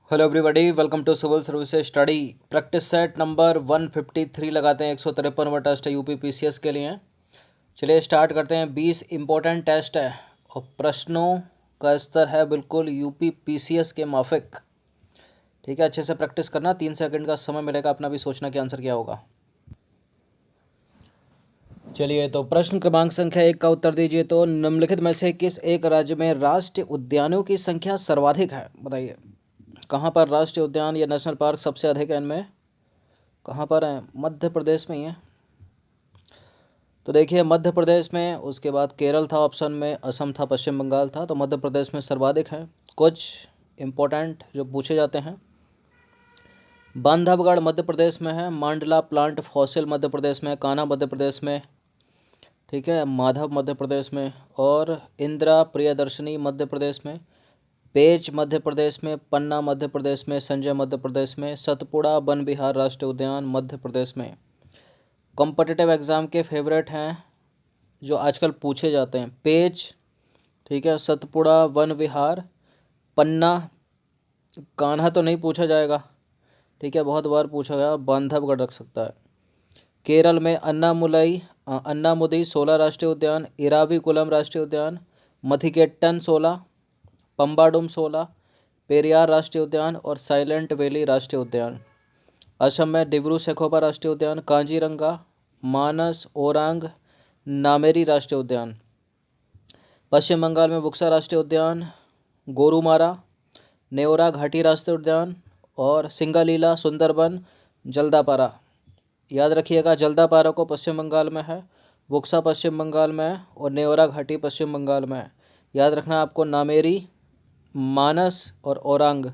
Hello everybody, welcome to civil services study practice set number 153 लगाते हैं। 153वां test है यूपी पीसीएस के लिए। चलिए स्टार्ट करते हैं। 20 इंपॉर्टेंट टेस्ट है और प्रश्नों का स्तर है बिल्कुल यूपी पीसीएस के माफिक। ठीक है, अच्छे से प्रैक्टिस करना। 3 सेकंड का समय मिलेगा अपना भी सोचना कि आंसर क्या होगा। चलिए, तो प्रश्न क्रमांक संख्या 1 का उत्तर दीजिए। तो निम्नलिखित में से किस एक राज्य में राष्ट्रीय उद्यानों की संख्या सर्वाधिक है? बताइए कहाँ पर राष्ट्रीय उद्यान या नेशनल पार्क सबसे अधिक है? इनमें कहाँ पर है? मध्य प्रदेश में ही है। तो देखिए, मध्य प्रदेश में, उसके बाद केरल था ऑप्शन में, असम था, पश्चिम बंगाल था। तो मध्य प्रदेश में सर्वाधिक है। कुछ इम्पोर्टेंट जो पूछे जाते हैं। बांधवगढ़ मध्य प्रदेश में है। मांडला प्लांट फॉसिल मध्य प्रदेश में। कान्हा मध्य प्रदेश में। ठीक है, माधव मध्य प्रदेश में। और इंदिरा प्रियदर्शनी मध्य प्रदेश में। पेच मध्य प्रदेश में। पन्ना मध्य प्रदेश में। संजय मध्य प्रदेश में। सतपुड़ा वन विहार राष्ट्रीय उद्यान मध्य प्रदेश में। कॉम्पिटिटिव एग्ज़ाम के फेवरेट हैं जो आजकल पूछे जाते हैं। पेच, ठीक है, सतपुड़ा वन विहार, पन्ना, कान्हा तो नहीं पूछा जाएगा, ठीक है, बहुत बार पूछा गया। बांधवगढ़ रख सकता है। केरल में अन्नामुदी 16 राष्ट्रीय उद्यान, इराविकुलम राष्ट्रीय उद्यान, मथिकेट्टन 16, पंबाडुम 16, पेरियार राष्ट्रीय उद्यान और साइलेंट वैली राष्ट्रीय उद्यान। असम में डिब्रू सैखोवा राष्ट्रीय उद्यान, काजीरंगा, मानस, ओरांग, नामेरी राष्ट्रीय उद्यान। पश्चिम बंगाल में बुक्सा राष्ट्रीय उद्यान, गोरुमारा, नेओरा घाटी राष्ट्रीय उद्यान और सिंगालीला सुंदरबन जल्दापारा। याद रखिएगा, जल्दापारा को पश्चिम बंगाल में है, बुक्सा पश्चिम बंगाल में है और नेओरा घाटी पश्चिम बंगाल में है। याद रखना आपको नामेरी, मानस और ओरांग।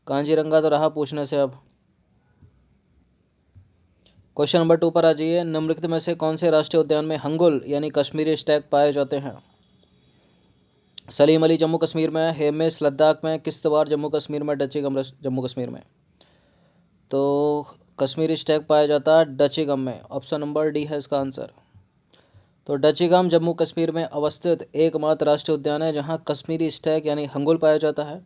कांजीरंगा तो रहा पूछने से। अब क्वेश्चन नंबर 2 पर आ जाइए। निम्नलिखित में से कौन से राष्ट्रीय उद्यान में हंगुल यानी कश्मीरी स्टैग पाए जाते हैं? सलीम अली जम्मू कश्मीर में, हेमिस लद्दाख में, किश्तवाड़ जम्मू कश्मीर में, डचीगम जम्मू कश्मीर में। तो कश्मीरी स्टैग पाया जाता है डचीगम में। ऑप्शन नंबर डी है इसका आंसर। तो डचीगम जम्मू कश्मीर में अवस्थित एकमात्र राष्ट्रीय उद्यान है जहां कश्मीरी स्टैग यानी हंगुल पाया जाता है।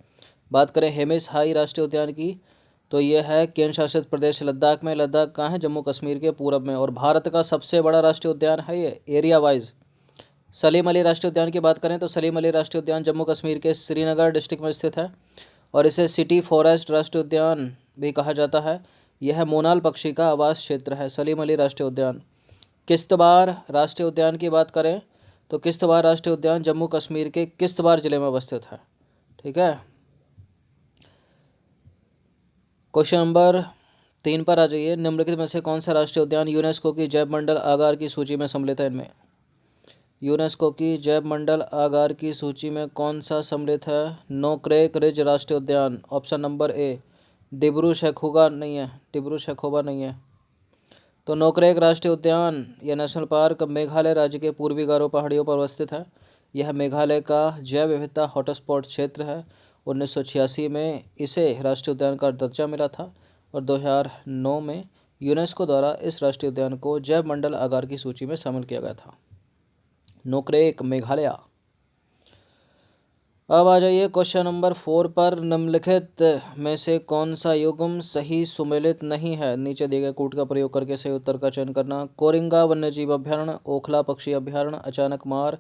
बात करें हेमिस हाई राष्ट्रीय उद्यान की, तो यह है केंद्र शासित प्रदेश लद्दाख में। लद्दाख कहाँ है? जम्मू कश्मीर के पूरब में। और भारत का सबसे बड़ा राष्ट्रीय उद्यान है ये एरिया वाइज। सलीम अली राष्ट्रीय उद्यान की बात करें तो सलीम अली राष्ट्रीय उद्यान जम्मू कश्मीर के श्रीनगर डिस्ट्रिक्ट में स्थित है और इसे सिटी फॉरेस्ट राष्ट्रीय उद्यान भी कहा जाता है। यह मोनाल पक्षी का आवास क्षेत्र है, सलीम अली राष्ट्रीय उद्यान। किश्तवाड़ राष्ट्रीय उद्यान की बात करें तो किश्तवाड़ राष्ट्रीय उद्यान जम्मू कश्मीर के किश्तवाड़ जिले में अवस्थित है। ठीक है, क्वेश्चन नंबर 3 पर आ जाइए। निम्नलिखित में से कौन सा राष्ट्रीय उद्यान यूनेस्को की जैव मंडल आगार की सूची में सम्मिलित है? इनमें यूनेस्को की जैव मंडल आगार की सूची में कौन सा सम्मिलित है? नोक्रेक रिज राष्ट्रीय उद्यान। Option number A. Dibru Saikhowa नहीं है, डिब्रू सैखोवा नहीं है। तो नोक्रेक राष्ट्रीय उद्यान या नेशनल पार्क मेघालय राज्य के पूर्वी गारो पहाड़ियों पर अवस्थित है। यह मेघालय का जैव विविधता हॉटस्पॉट क्षेत्र है। 1986 में इसे राष्ट्रीय उद्यान का दर्जा मिला था और 2009 में यूनेस्को द्वारा इस राष्ट्रीय उद्यान को जैव मंडल आगार की सूची में शामिल किया गया था। नोक्रेक मेघालय। अब आ जाइए क्वेश्चन नंबर 4 पर। निम्नलिखित में से कौन सा युग्म सही सुमेलित नहीं है? नीचे दिए गए कूट का प्रयोग करके सही उत्तर का चयन करना। कोरिंगा वन्यजीव अभ्यारण्य, ओखला पक्षी अभ्यारण्य, अचानक मार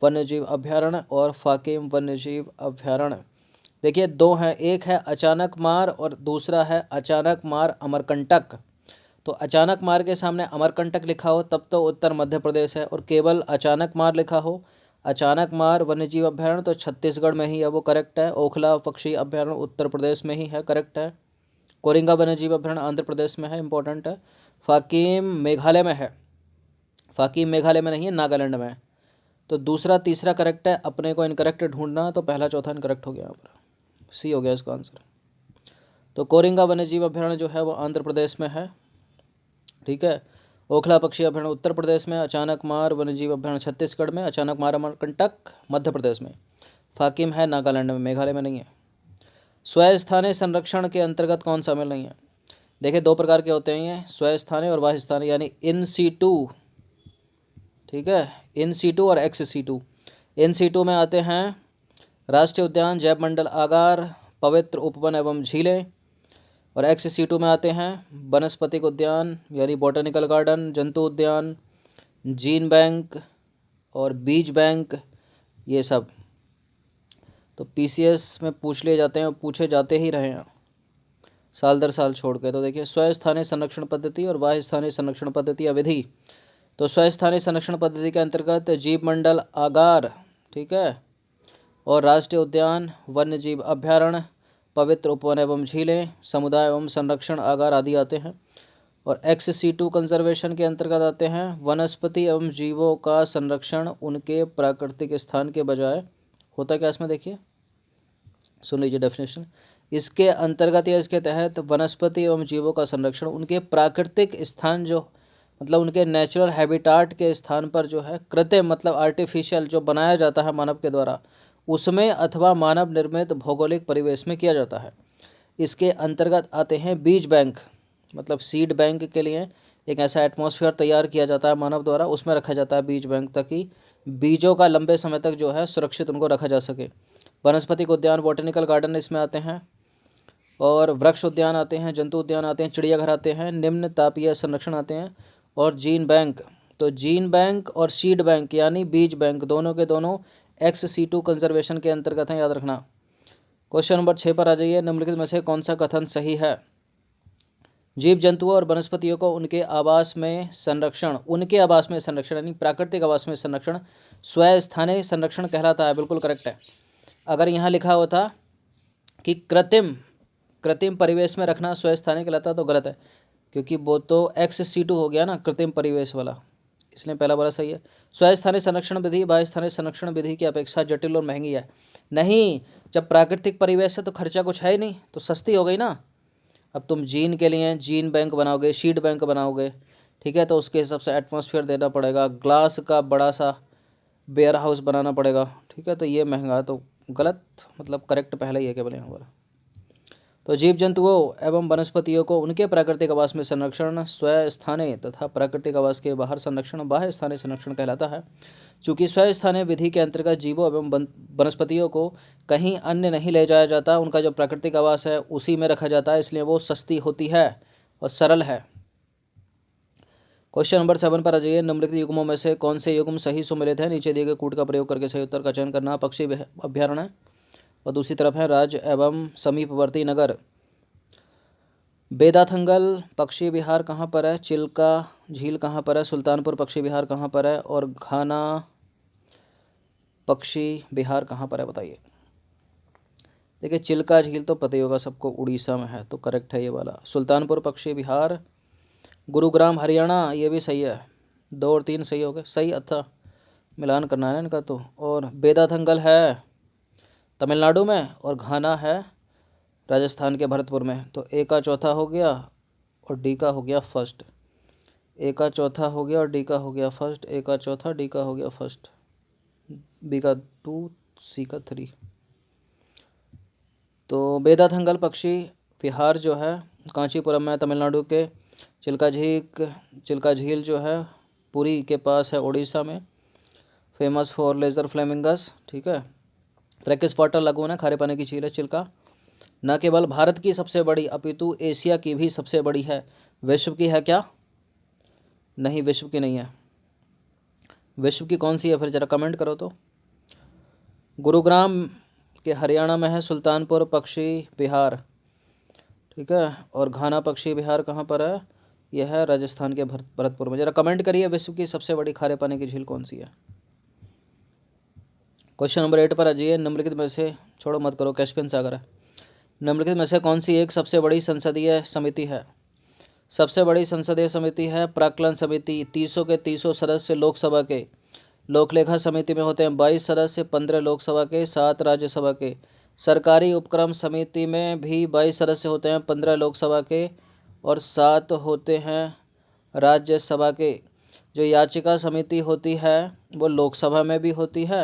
वन्यजीव अभ्यारण्य और फाकिम वन्यजीव अभ्यारण्य। देखिए, दो हैं, एक है अचानक मार और दूसरा है अचानक मार अमरकंटक। तो अचानक मार के सामने अमरकंटक लिखा हो तब तो उत्तर मध्य प्रदेश है, और केवल अचानक मार लिखा हो, अचानक मार वन्यजीव अभ्यारण्य, तो छत्तीसगढ़ में ही है, वो करेक्ट है। ओखला पक्षी अभ्यारण्य उत्तर प्रदेश में ही है, करेक्ट है। कोरिंगा वन्यजीव अभ्यारण्य आंध्र प्रदेश में है, इंपॉर्टेंट है। फाकिम मेघालय में है, फाकिम मेघालय में नहीं है, नागालैंड में है। तो दूसरा तीसरा करेक्ट है, अपने को इनकरेक्ट ढूंढना, तो पहला चौथा इनकरेक्ट हो गया, यहाँ पर सी हो गया इसका आंसर। तो कोरिंगा वन्यजीव अभ्यारण्य जो है वो आंध्र प्रदेश में है। ठीक है, ओखला पक्षी अभ्यारण्य उत्तर प्रदेश में, अचानक मार वन्यजीव अभ्यारण्य छत्तीसगढ़ में, अचानक मार अमरकंटक मध्य प्रदेश में, फाकिम है नागालैंड में, मेघालय में नहीं है। स्वस्थानीय संरक्षण के अंतर्गत कौन शामिल नहीं है? देखिए, दो प्रकार के होते हैं ये, स्वस्थानीय और बाह्य स्थानीय, यानी इन सीटू। ठीक है, इन सीटू और एक्स सीटू। इन सीटू में आते हैं राष्ट्रीय उद्यान, जैव मंडल आगार, पवित्र उपवन एवं झीलें। और XC2 में आते हैं वनस्पतिक उद्यान यानी बॉटनिकल गार्डन, जंतु उद्यान, जीन बैंक और बीज बैंक, ये सब तो PCS में पूछ लिए जाते हैं और पूछे जाते ही रहे हैं साल दर साल छोड़ के। तो देखिए स्वस्थानीय संरक्षण पद्धति और बाह्य स्थानीय संरक्षण पद्धति या विधि। तो स्वस्थानीय संरक्षण पद्धति के अंतर्गत जीव मंडल, आगार, ठीक है, और राष्ट्रीय उद्यान, वन्य जीव अभ्यारण्य, पवित्र उपवन एवं झीलें, समुदाय एवं संरक्षण आगार आदि आते हैं। और XC2 कंजर्वेशन के अंतर्गत आते हैं वनस्पति एवं जीवों का संरक्षण उनके प्राकृतिक स्थान के बजाय। होता क्या इसमें देखिए, सुन लीजिए डेफिनेशन। इसके अंतर्गत या इसके तहत वनस्पति एवं जीवों का संरक्षण उनके प्राकृतिक स्थान, जो मतलब उनके नेचुरल हैबिटाट के स्थान पर जो है कृत्रिम मतलब आर्टिफिशियल जो बनाया जाता है मानव के द्वारा, उसमें अथवा मानव निर्मित भौगोलिक परिवेश में किया जाता है। इसके अंतर्गत आते हैं बीज बैंक, मतलब सीड बैंक के लिए एक ऐसा एटमॉस्फेयर तैयार किया जाता है मानव द्वारा, उसमें रखा जाता है बीज बैंक, ताकि बीजों का लंबे समय तक जो है सुरक्षित उनको रखा जा सके। वनस्पतिक उद्यान, बॉटनिकल गार्डन इसमें आते हैं, और वृक्ष उद्यान आते हैं, जंतु उद्यान आते हैं, चिड़ियाघर आते हैं, निम्न तापीय संरक्षण आते हैं, और जीन बैंक। तो जीन बैंक और सीड बैंक यानी बीज बैंक दोनों के दोनों XC2 कंजर्वेशन के अंतर्गत हैं, याद रखना। क्वेश्चन नंबर 6 पर आ जाइए। निम्नलिखित में से कौन सा कथन सही है? जीव जंतुओं और वनस्पतियों को उनके आवास में संरक्षण, उनके आवास में संरक्षण यानी प्राकृतिक आवास में संरक्षण स्वस्थानीय संरक्षण कहलाता है। बिल्कुल करेक्ट है। अगर यहाँ लिखा होता कि कृत्रिम परिवेश में रखना स्वस्थानीय कहलाता तो गलत है, क्योंकि वो तो XC2 हो गया ना, कृत्रिम परिवेश वाला, इसलिए पहला वाला सही है। स्वस्थानीय संरक्षण विधि बाह्य स्थानीय संरक्षण विधि की अपेक्षा जटिल और महंगी है। नहीं, जब प्राकृतिक परिवेश है तो खर्चा कुछ है ही नहीं, तो सस्ती हो गई ना। अब तुम जीन के लिए जीन बैंक बनाओगे, सीड बैंक बनाओगे, ठीक है, तो उसके हिसाब से एटमॉस्फेयर देना पड़ेगा, ग्लास का बड़ा सा वेयर हाउस बनाना पड़ेगा, ठीक है, तो ये महंगा, तो गलत, मतलब करेक्ट पहले ही है केवल यहाँ पर। तो जीव जंतुओं एवं वनस्पतियों को उनके प्राकृतिक आवास में संरक्षण स्वस्थानीय तथा प्राकृतिक आवास के बाहर संरक्षण बाह्य स्थानीय संरक्षण कहलाता है। चूँकि स्वस्थानीय विधि के अंतर्गत जीवों एवं वनस्पतियों को कहीं अन्य नहीं ले जाया जाता, उनका जो प्राकृतिक आवास है उसी में रखा जाता है, इसलिए वो सस्ती होती है और सरल है। क्वेश्चन नंबर 7 पर आ जाइए। निम्नलिखित युग्मों में से कौन से युग्म सही सुमेलित है? नीचे दिए गए कूट का प्रयोग करके सही उत्तर का चयन करना। पक्षी अभ्यारण्य और दूसरी तरफ है राज्य एवं समीपवर्ती नगर। बेदाथंगल पक्षी विहार कहाँ पर है? चिल्का झील कहाँ पर है? सुल्तानपुर पक्षी विहार कहाँ पर है? और घाना पक्षी विहार कहाँ पर है, बताइए। देखिए चिल्का झील तो पता ही होगा सबको, उड़ीसा में है, तो करेक्ट है ये वाला। सुल्तानपुर पक्षी विहार गुरुग्राम हरियाणा, ये भी सही है। 2 और 3 सही हो गए, सही अच्छा मिलान करना है इनका तो। और बेदाथंगल है तमिलनाडु में और घाना है राजस्थान के भरतपुर में। तो ए का चौथा हो गया और डी का हो गया फर्स्ट। ए का चौथा हो गया और डी का हो गया फर्स्ट। ए का चौथा, डी का हो गया फर्स्ट, बी का 2, सी का 3। तो बेदाथंगल पक्षी विहार जो है कांचीपुरम में तमिलनाडु के। चिल्का झील जो है पुरी के पास है उड़ीसा में, फेमस फॉर लेजर फ्लेमिंगस, ठीक है। ब्रैकिस वाटर लगून है, खारे पानी की झील है चिल्का। न केवल भारत की सबसे बड़ी अपितु एशिया की भी सबसे बड़ी है। विश्व की है क्या? नहीं, विश्व की नहीं है। विश्व की कौन सी है फिर, जरा कमेंट करो तो। गुरुग्राम के हरियाणा में है सुल्तानपुर पक्षी विहार, ठीक है। और घाना पक्षी विहार कहाँ पर है? यह है राजस्थान के भरतपुर में। जरा कमेंट करिए विश्व की सबसे बड़ी खारे पानी की झील कौन सी है। क्वेश्चन नंबर 8 पर आ जाइए। निम्नलिखित में से, छोड़ो मत करो, कैस्पियन सागर है। निम्नलिखित में से कौन सी एक सबसे बड़ी संसदीय समिति है? सबसे बड़ी संसदीय समिति है प्राक्कलन समिति। 300 के 300 सदस्य लोकसभा के। लोकलेखा समिति में होते हैं 22 सदस्य, 15 लोकसभा के, 7 राज्यसभा के। सरकारी उपक्रम समिति में भी 22 सदस्य होते हैं, 15 लोकसभा के और 7 होते हैं राज्यसभा के। जो याचिका समिति होती है वो लोकसभा में भी होती है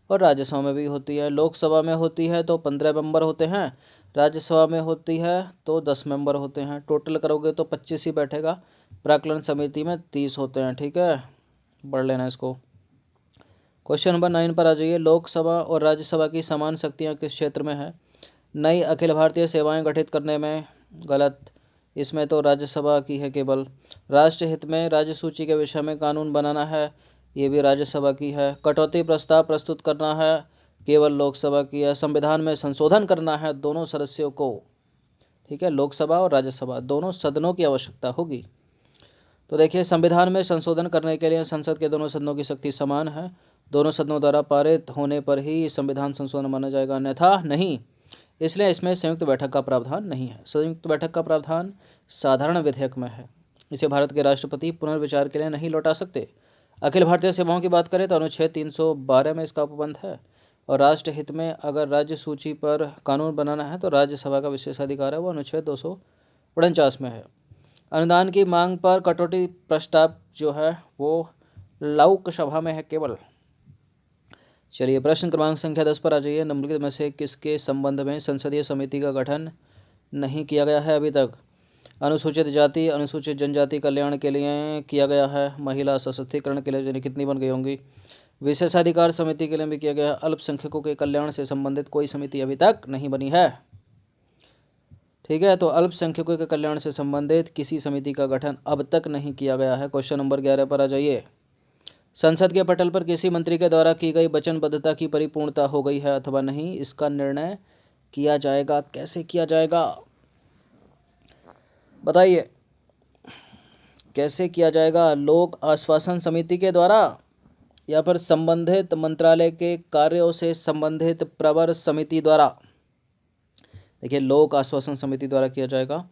और राज्यसभा में भी होती है। लोकसभा में होती है तो 15 मेंबर होते हैं, राज्यसभा में होती है तो 10 मेंबर होते हैं। टोटल करोगे तो 25 ही बैठेगा। प्राक्कलन समिति में 30 होते हैं, ठीक है, पढ़ लेना इसको। क्वेश्चन नंबर 9 पर आ जाइए। लोकसभा और राज्यसभा की समान शक्तियाँ किस क्षेत्र में है? नई अखिल भारतीय सेवाएं गठित करने में, गलत, इसमें तो राज्यसभा की है केवल। राष्ट्र हित में राज्य सूची के विषय में कानून बनाना है, ये भी राज्यसभा की है। कटौती प्रस्ताव प्रस्तुत करना है, केवल लोकसभा की है। संविधान में संशोधन करना है, दोनों सदस्यों को, ठीक है, लोकसभा और राज्यसभा दोनों सदनों की आवश्यकता होगी। तो देखिए, संविधान में संशोधन करने के लिए संसद के दोनों सदनों की शक्ति समान है, दोनों सदनों द्वारा पारित होने पर ही संविधान संशोधन माना जाएगा, अन्यथा नहीं। इसलिए इसमें संयुक्त बैठक का प्रावधान नहीं है। संयुक्त बैठक का प्रावधान साधारण विधेयक में है, इसे भारत के राष्ट्रपति पुनर्विचार के लिए नहीं लौटा सकते। अखिल भारतीय सेवाओं की बात करें तो अनुच्छेद 312 में इसका उपबंध है। और राष्ट्र हित में अगर राज्य सूची पर कानून बनाना है तो राज्यसभा का विशेषाधिकार है, वो अनुच्छेद 249 में है। अनुदान की मांग पर कटौती प्रस्ताव जो है वो लोकसभा में है केवल। चलिए, प्रश्न क्रमांक संख्या 10 पर आ जाइए। निम्नलिखित में से किसके संबंध में संसदीय समिति का गठन नहीं किया गया है अभी तक? अनुसूचित जाति अनुसूचित जनजाति कल्याण के लिए किया गया है, महिला सशक्तिकरण के लिए, यानी कितनी बन गई होंगी। विशेषाधिकार समिति के लिए भी किया गया है। अल्पसंख्यकों के कल्याण से संबंधित कोई समिति अभी तक नहीं बनी है, ठीक है। तो अल्पसंख्यकों के कल्याण से संबंधित किसी समिति का गठन अब तक नहीं किया गया है। क्वेश्चन नंबर 11 पर आ जाइए। संसद के पटल पर किसी मंत्री के द्वारा की गई वचनबद्धता की परिपूर्णता हो गई है अथवा नहीं, इसका निर्णय किया जाएगा। कैसे किया जाएगा बताइए, कैसे किया जाएगा? लोक आश्वासन समिति के द्वारा या फिर संबंधित मंत्रालय के कार्यों से संबंधित प्रवर समिति द्वारा? देखिए, लोक आश्वासन समिति द्वारा किया जाएगा।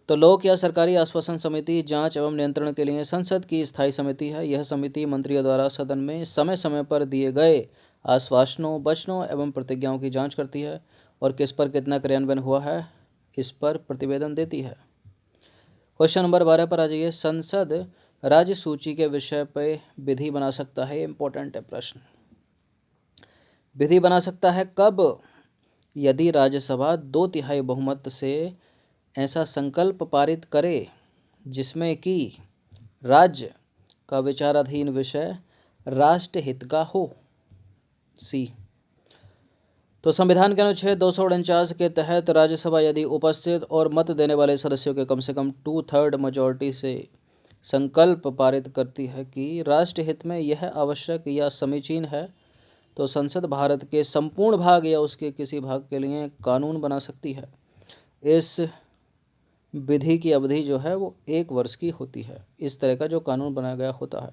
तो लोक या सरकारी आश्वासन समिति जांच एवं नियंत्रण के लिए संसद की स्थायी समिति है। यह समिति मंत्रियों द्वारा सदन में समय समय पर दिए गए आश्वासनों, वचनों एवं प्रतिज्ञाओं की जांच करती है और किस पर कितना क्रियान्वयन हुआ है इस पर प्रतिवेदन देती है। क्वेश्चन नंबर 12 पर आ जाइए। संसद राज्य सूची के विषय पर विधि बना सकता है, इंपॉर्टेंट है प्रश्न। विधि बना सकता है कब? यदि राज्यसभा 2/3 बहुमत से ऐसा संकल्प पारित करे जिसमें कि राज्य का विचाराधीन विषय राष्ट्र हित का हो। सी। तो संविधान के अनुच्छेद 249 के तहत राज्यसभा यदि उपस्थित और मत देने वाले सदस्यों के कम से कम 2/3 मेजॉरिटी से संकल्प पारित करती है कि राष्ट्र हित में यह आवश्यक या समीचीन है, तो संसद भारत के संपूर्ण भाग या उसके किसी भाग के लिए कानून बना सकती है। इस विधि की अवधि जो है वो 1 वर्ष की होती है। इस तरह का जो कानून बनाया गया होता है।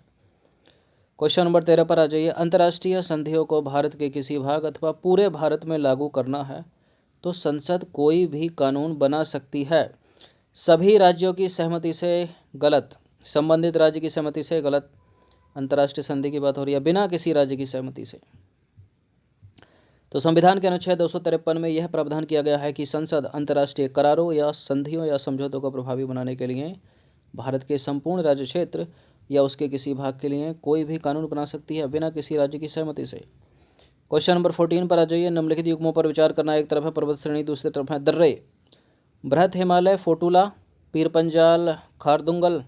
क्वेश्चन नंबर 13 पर आ जाइए। अंतर्राष्ट्रीय संधियों को भारत के किसी भाग अथवा पूरे भारत में लागू करना है तो संसद कोई भी कानून बना सकती है, सभी राज्यों की सहमति से, गलत, संबंधित राज्य की सहमति से, गलत, अंतर्राष्ट्रीय संधि की बात हो रही है, बिना किसी राज्य की सहमति से। तो संविधान के अनुच्छेद 253 में यह प्रावधान किया गया है कि संसद अंतर्राष्ट्रीय करारों या संधियों या समझौतों को प्रभावी बनाने के लिए भारत के संपूर्ण राज्य क्षेत्र या उसके किसी भाग के लिए कोई भी कानून बना सकती है बिना किसी राज्य की सहमति से। क्वेश्चन नंबर 14 पर आ जाइए। निम्नलिखित युग्मों पर विचार करना। एक तरफ है पर्वत श्रेणी, दूसरी तरफ है दर्रे। बृहत हिमालय, फोटुला, पीर पंजाल, खारदुंगल,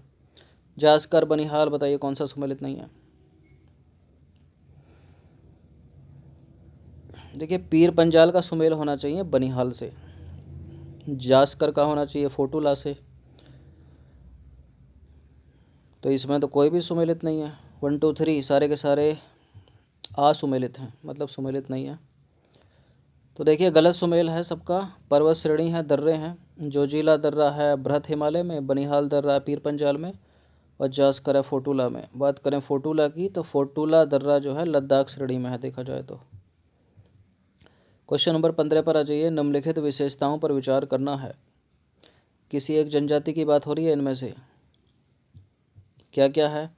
जास्कर, बनिहाल, बताइए कौन सा सम्मिलित नहीं है? देखिए, पीर पंजाल का सुमेल होना चाहिए बनिहाल से, जास्कर का होना चाहिए फोटुला से, तो इसमें तो कोई भी सुमेलित नहीं है। 1 2 3 सारे के सारे असुमेलित हैं, मतलब सुमेलित नहीं है। तो देखिए, गलत सुमेल है सबका। पर्वत श्रेणी है, दर्रे हैं, जोजिला दर्रा है बृहत हिमालय में, बनिहाल दर्रा है पीर पंजाल में, और जास्कर है फोटुला में। बात करें फोटुला की तो फोटुला दर्रा जो है लद्दाख श्रेणी में है देखा जाए तो। क्वेश्चन नंबर 15 पर आ जाइए। निम्नलिखित विशेषताओं पर विचार करना है। किसी एक जनजाति की बात हो रही है, इनमें से क्या क्या है?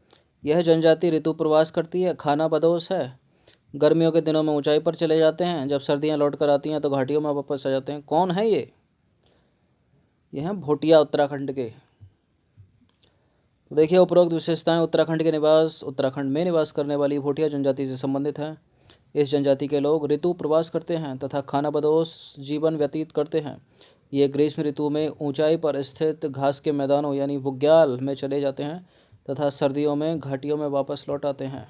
यह जनजाति ऋतु प्रवास करती है, खाना बदोश है, गर्मियों के दिनों में ऊंचाई पर चले जाते हैं, जब सर्दियां लौट कर आती हैं तो घाटियों में वापस आ जाते हैं। कौन है ये? हैं भोटिया, उत्तराखंड के। तो देखिए, उपरोक्त विशेषताएं उत्तराखंड में निवास करने वाली भोटिया जनजाति से संबंधित हैं। इस जनजाति के लोग ऋतु प्रवास करते हैं तथा खानाबदोश जीवन व्यतीत करते हैं। ये ग्रीष्म ऋतु में ऊंचाई पर स्थित घास के मैदानों यानी बुग्याल में चले जाते हैं तथा सर्दियों में घाटियों में वापस लौट आते हैं।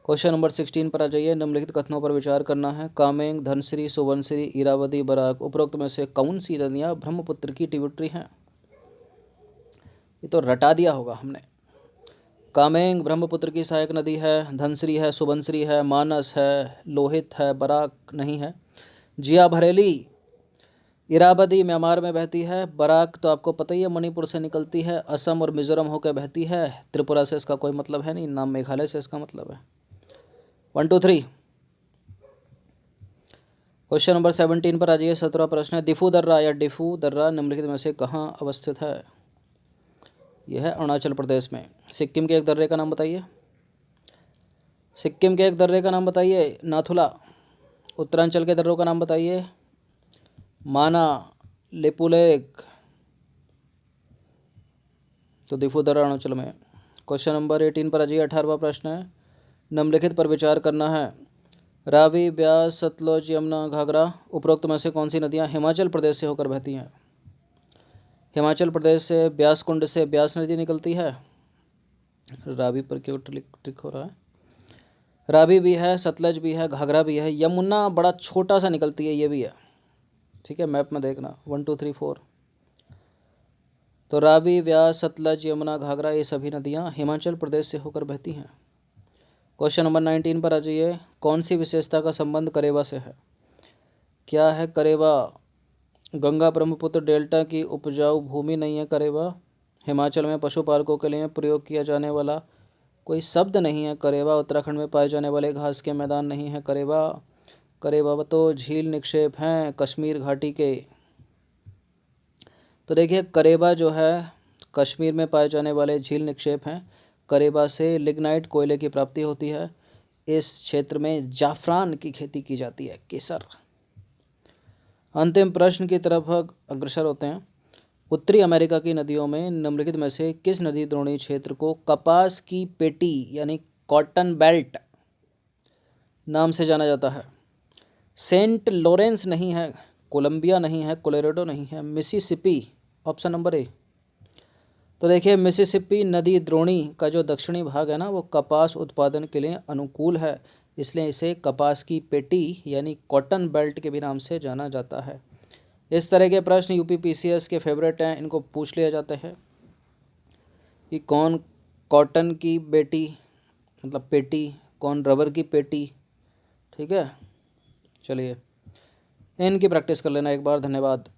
क्वेश्चन नंबर 16 पर आ जाइए। निम्नलिखित कथनों पर विचार करना है। कामेंग, धनश्री, सुबनश्री, इरावती, बराक उपरोक्त में से कौन सी नदियाँ ब्रह्मपुत्र की ट्रिब्यूटरी हैं? ये तो रटा दिया होगा हमने। कामेंग ब्रह्मपुत्र की सहायक नदी है, धनश्री है, सुबनश्री है, मानस है, लोहित है, बराक नहीं है। जिया भरेली, इरावती म्यांमार में बहती है, बराक तो आपको पता ही है मणिपुर से निकलती है, असम और मिजोरम होकर बहती है, त्रिपुरा से इसका कोई मतलब है नहीं, नाम मेघालय से इसका मतलब है। 1 2 3। क्वेश्चन नंबर 17 पर आ जाइए। 17वां प्रश्न है, दिफू दर्रा या डिफू दर्रा निम्नलिखित में से कहाँ अवस्थित है? यह है अरुणाचल प्रदेश में। सिक्किम के एक दर्रे का नाम बताइए। सिक्किम के एक दर्रे का नाम बताइए। नाथुला। उत्तरांचल के दर्रों का नाम बताइए। माना, लिपुलेक। तो दिफू दर्रा अरुणाचल में। क्वेश्चन नंबर 18 पर आ जाइए। 18वां प्रश्न है, निम्नलिखित पर विचार करना है। रावी, ब्यास, सतलुज, यमुना, घाघरा उपरोक्त में से कौन सी नदियाँ हिमाचल प्रदेश से होकर बहती हैं? हिमाचल प्रदेश से ब्यास कुंड से ब्यास नदी निकलती है। रावी पर क्यों टिक हो रहा है? रावी भी है, सतलज भी है, घाघरा भी है, यमुना बड़ा छोटा सा निकलती है, ये भी है। ठीक है, मैप में देखना 1 2 3 4। तो रावी, व्यास, सतलज, यमुना, घाघरा ये सभी नदियाँ हिमाचल प्रदेश से होकर बहती हैं। क्वेश्चन नंबर 19 पर आ जाइए। कौन सी विशेषता का संबंध करेवा से है? क्या है करेवा? गंगा ब्रह्मपुत्र डेल्टा की उपजाऊ भूमि नहीं है करेवा। हिमाचल में पशुपालकों के लिए प्रयोग किया जाने वाला कोई शब्द नहीं है करेवा। उत्तराखंड में पाए जाने वाले घास के मैदान नहीं है करेवा। करेवा तो झील निक्षेप हैं कश्मीर घाटी के। तो देखिए, करेबा जो है कश्मीर में पाए जाने वाले झील निक्षेप हैं। करेबा से लिग्नाइट कोयले की प्राप्ति होती है। इस क्षेत्र में जाफरान की खेती की जाती है, केसर। अंतिम प्रश्न की तरफ अग्रसर होते हैं। उत्तरी अमेरिका की नदियों में निम्नलिखित में से किस नदी द्रोणी क्षेत्र को कपास की पेटी यानी कॉटन बेल्ट नाम से जाना जाता है? सेंट लॉरेंस नहीं है, कोलंबिया नहीं है, कोलोराडो नहीं है, मिसिसिपी ऑप्शन नंबर ए। तो देखिए, मिसिसिपी नदी द्रोणी का जो दक्षिणी भाग है ना, वो कपास उत्पादन के लिए अनुकूल है, इसलिए इसे कपास की पेटी यानी कॉटन बेल्ट के भी नाम से जाना जाता है। इस तरह के प्रश्न यूपी पीसीएस के फेवरेट हैं, इनको पूछ लिया जाते हैं कि कौन कॉटन की बेटी मतलब पेटी, कौन रबर की पेटी। ठीक है, चलिए इनकी प्रैक्टिस कर लेना एक बार। धन्यवाद।